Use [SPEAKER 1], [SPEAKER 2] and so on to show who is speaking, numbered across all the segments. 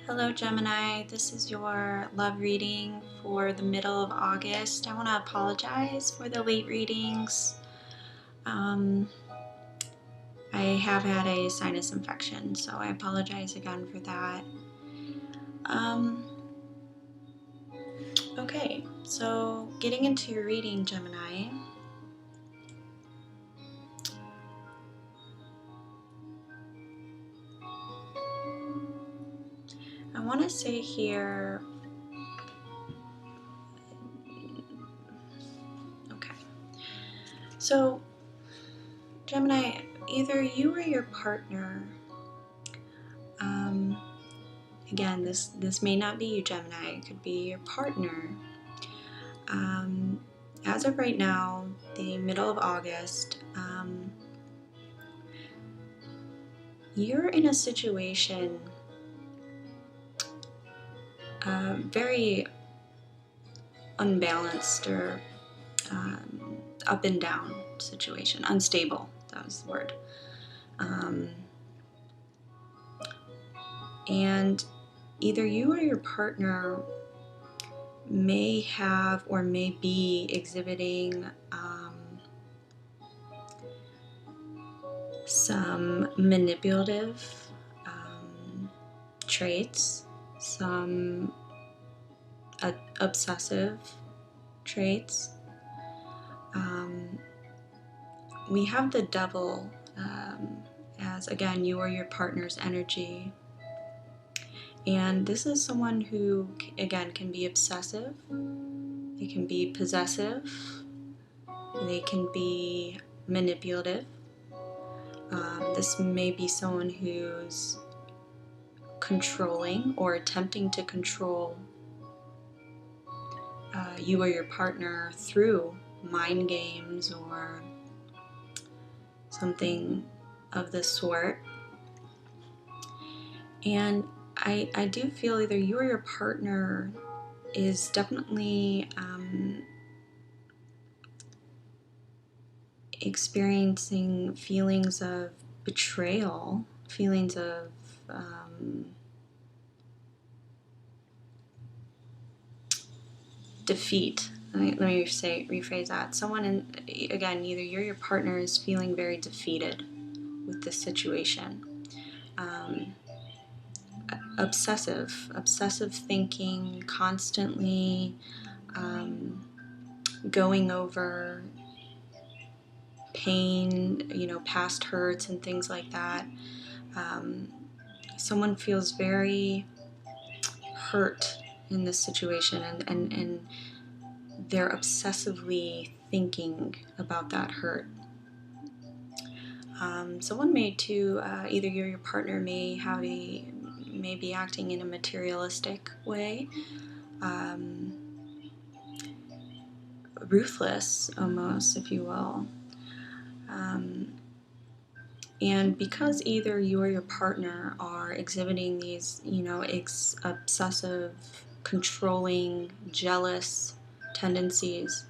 [SPEAKER 1] Hello Gemini, this is your love reading for the middle of August. I want to apologize for the late readings. I have had a sinus infection, so I apologize again for that. Okay, so getting into your reading, Gemini. I want to say here, okay, so Gemini, either you or your partner, again, this may not be you, Gemini, it could be your partner. As of right now, the middle of August, you're in a situation, very unbalanced or up and down situation, unstable, that was the word. And either you or your partner may have or may be exhibiting some manipulative traits, some obsessive traits. We have the devil as, again, you or your partner's energy. And this is someone who, again, can be obsessive, they can be possessive, they can be manipulative. This may be someone who's controlling or attempting to control you or your partner through mind games or something of this sort. And I do feel either you or your partner is definitely experiencing feelings of betrayal, feelings of defeat. Let me rephrase that. Someone, again, either you or your partner is feeling very defeated with this situation. Obsessive thinking, constantly going over pain, past hurts and things like that. Someone feels very hurt in this situation, and they're obsessively thinking about that hurt. Someone may too, either you or your partner may be acting in a materialistic way, ruthless almost, if you will. And because either you or your partner are exhibiting these, obsessive, controlling, jealous tendencies,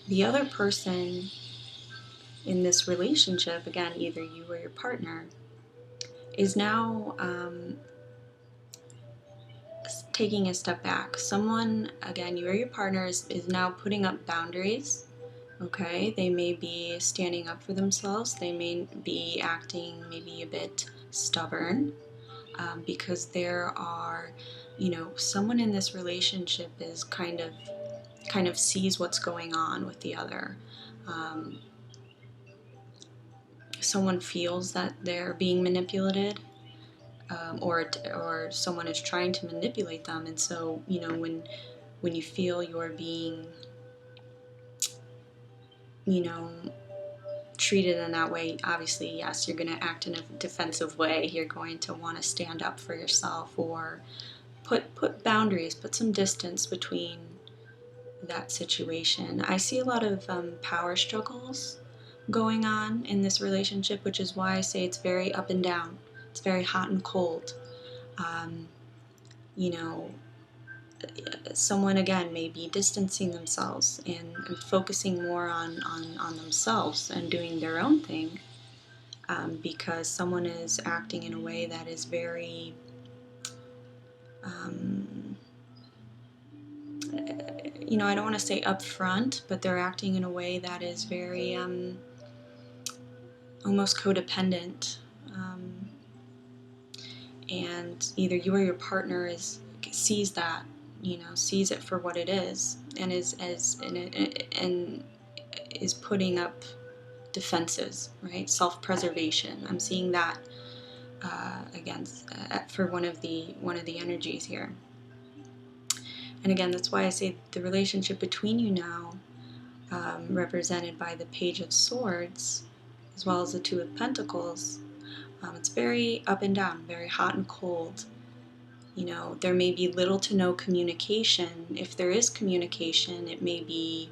[SPEAKER 1] the other person in this relationship, again, either you or your partner, is now taking a step back. Someone, again, you or your partner is now putting up boundaries. Okay, they may be standing up for themselves. They may be acting maybe a bit stubborn because there are, someone in this relationship is kind of sees what's going on with the other. Someone feels that they're being manipulated, or someone is trying to manipulate them, and so when you feel you're being treated in that way, obviously, yes, you're going to act in a defensive way. You're going to want to stand up for yourself or put boundaries, put some distance between that situation. I see a lot of power struggles going on in this relationship, which is why I say it's very up and down. It's very hot and cold. Someone, again, may be distancing themselves and focusing more on themselves and doing their own thing, because someone is acting in a way that is very I don't want to say upfront, but they're acting in a way that is very almost codependent. And either you or your partner sees that, sees it for what it is, and is putting up defenses, right? Self-preservation. I'm seeing that for one of the energies here. And again, that's why I say the relationship between you now, represented by the Page of Swords, as well as the Two of Pentacles, it's very up and down, very hot and cold. There may be little to no communication. If there is communication, it may be,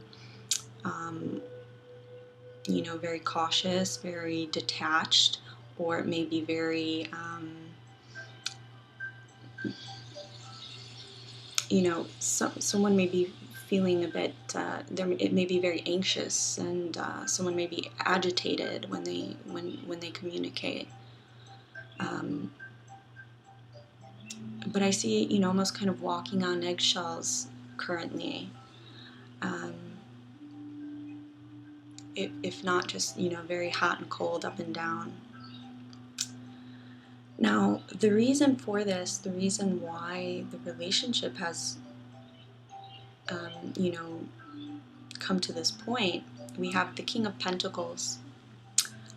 [SPEAKER 1] very cautious, very detached, or it may be very, someone may be feeling a bit, it may be very anxious, and someone may be agitated when they communicate. But I see, almost kind of walking on eggshells currently. If not just, very hot and cold, up and down. Now, the reason for this, the reason why the relationship has, come to this point, we have the King of Pentacles.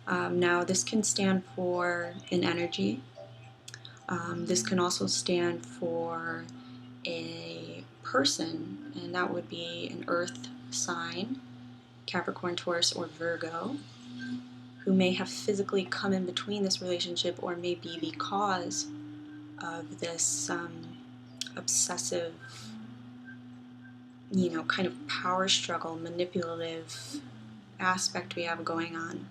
[SPEAKER 1] Now, this can stand for an energy. This can also stand for a person, and that would be an earth sign, Capricorn, Taurus, or Virgo, who may have physically come in between this relationship, or may be the cause of this obsessive, kind of power struggle, manipulative aspect we have going on.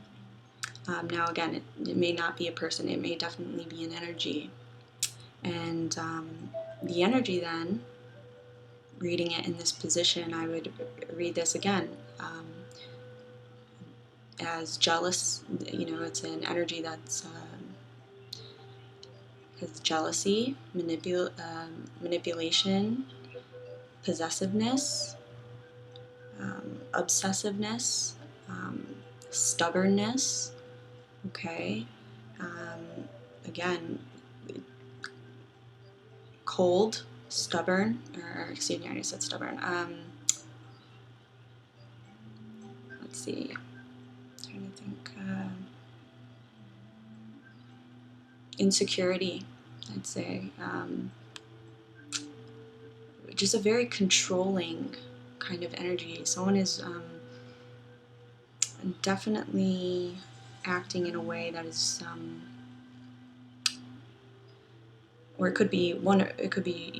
[SPEAKER 1] Now again, it may not be a person, it may definitely be an energy. And the energy then, reading it in this position, I would read this again as jealous. It's an energy that's has jealousy, manipulation, possessiveness, obsessiveness, stubbornness. Okay, again, cold, stubborn, or excuse me, I already said stubborn. Let's see. Trying to think. Insecurity, I'd say. Just a very controlling kind of energy. Someone is definitely acting in a way that is, or it could be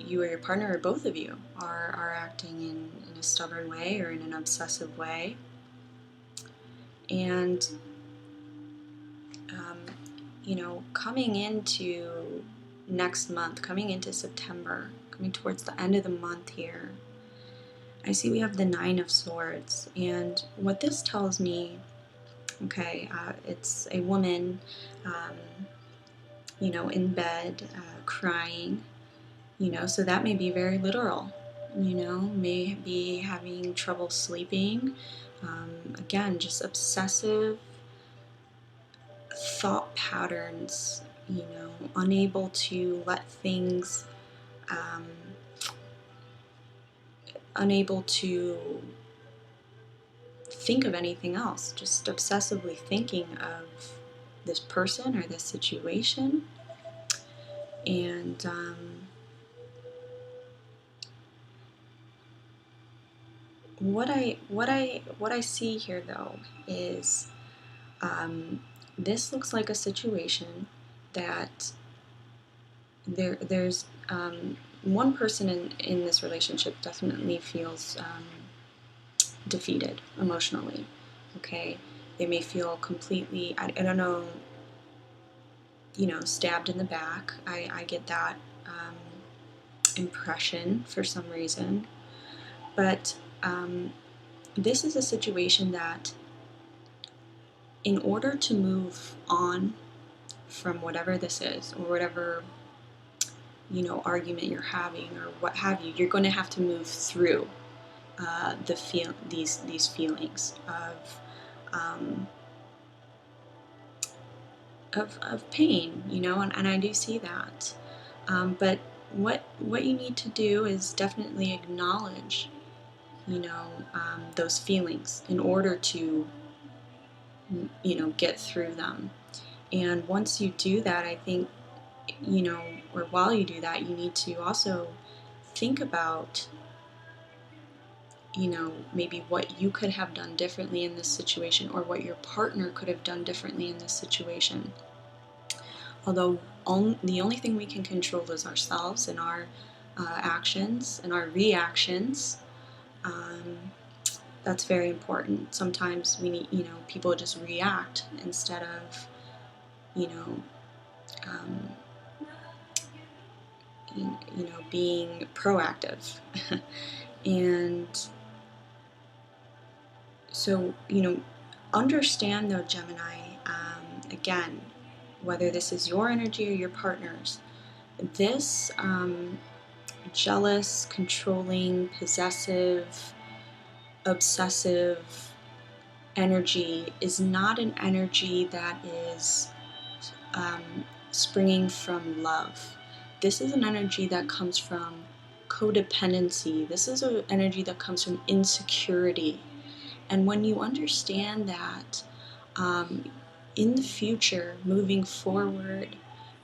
[SPEAKER 1] you or your partner, or both of you are acting in a stubborn way or in an obsessive way. And coming into next month, coming into September, coming towards the end of the month here, I see we have the Nine of Swords. And what this tells me, okay, it's a woman, in bed, crying, so that may be very literal, may be having trouble sleeping, again, just obsessive thought patterns, unable to let things, unable to think of anything else, just obsessively thinking of this person or this situation. And what I see here, though, is this looks like a situation that there's one person in this relationship definitely feels defeated emotionally. Okay, they may feel completely, I don't know, stabbed in the back. I get that impression for some reason. But this is a situation that, in order to move on from whatever this is, or whatever argument you're having or what have you, you're going to have to move through these feelings um, of pain, and I do see that. But what you need to do is definitely acknowledge, those feelings in order to, get through them. And once you do that, I think, or while you do that, you need to also think about, maybe what you could have done differently in this situation, or what your partner could have done differently in this situation. Although the only thing we can control is ourselves and our actions and our reactions. That's very important. Sometimes we need, people just react instead of, um, being proactive. And so, understand though, Gemini, again, whether this is your energy or your partner's, this jealous, controlling, possessive, obsessive energy is not an energy that is springing from love. This is an energy that comes from codependency. This is an energy that comes from insecurity. And when you understand that, in the future, moving forward,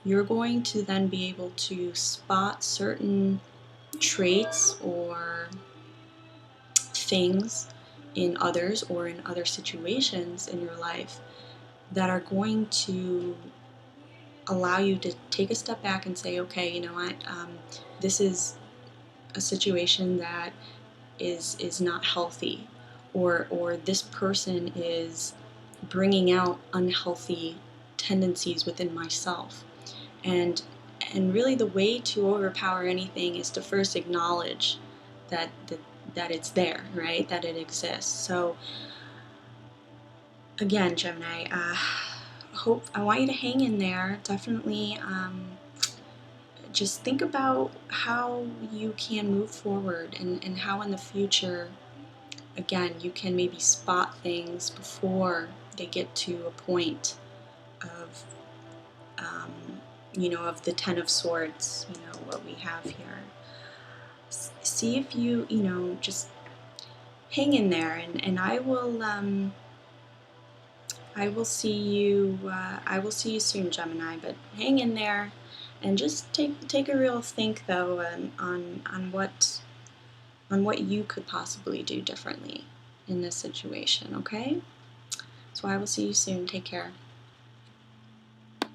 [SPEAKER 1] you're going to then be able to spot certain traits or things in others or in other situations in your life that are going to allow you to take a step back and say, okay, you know what, this is a situation that is not healthy, or this person is bringing out unhealthy tendencies within myself. And really the way to overpower anything is to first acknowledge that it's there, right? That it exists. So again, Gemini, I want you to hang in there. Definitely just think about how you can move forward, and how in the future, again, you can maybe spot things before they get to a point of, of the Ten of Swords, what we have here. See if you, just hang in there, and I will see you. I will see you soon, Gemini. But hang in there, and just take a real think though on what you could possibly do differently in this situation. Okay. So I will see you soon. Take care.